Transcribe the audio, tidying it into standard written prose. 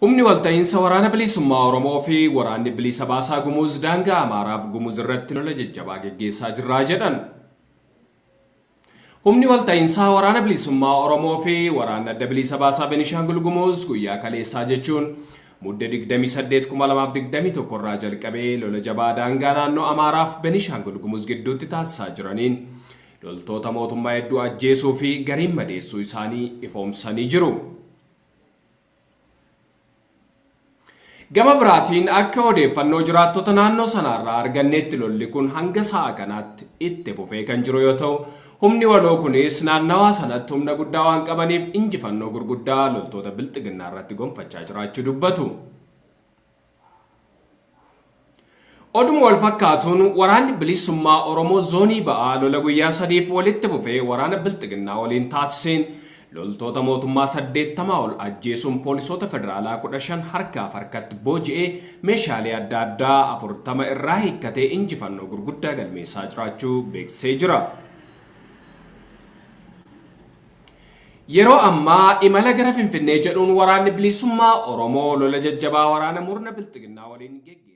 Humni walta'iinsa waraana bilisummaa Oromoo fi waraanni bilisa baasaa Gumuz daangaa Amaaraaf Gumuz irratti lola jajjabaa geggeessaa jirraa jedhan. Humni walta'iinsa waraana bilisummaa Oromoo fi waraana adda bilisa baasaa Beenishaangul Gumuz guyyaa kaleessaa jechuun mudda 28/2021 irraa jalqabee lola jabaa daangaa naannoo Amaaraaf Beenishaangul Gumuz gidduutti taasisaa jiraniin loltoota mootummaa hedduu ajjeesuu fi gariin madeessuu isaanii ifoomsanii jiru. Gama biraatiin akka odeeffannoo jiraattota naannoo sanarraa arganneetti lolli kun hanga sa'a kanaatti itti fufee kan jiru yoo ta'u, humni waloo kunis naannawaa sanatti humna guddaa waan qabaniif injifannoo gurguddaa loltoota bilxiginnaa irratti gonfachaa jiraachuu dubbatu. Oduma wal fakkaatuun waraanni bilisummaa Oromoo zoonii ba'aa lola guyyaa sadiif walitti fufee waraana bilxiginnaa waliin taasiseen loltoota mootummaa 80 ol ajjeesuun poolisoota federaalaa 15 harkaaf harkatti booji'ee meeshaalee adda addaa 40 irraa hiikkatee injifannoo gurguddaa galmeessaa jiraachuu beeksisee jira. Yeroo ammaa imala gara Finfinnee jedhuun waraanni bilisummaa Oromoo lola jajjabaa waraana murna bilxiginnaa waliin geggeessa.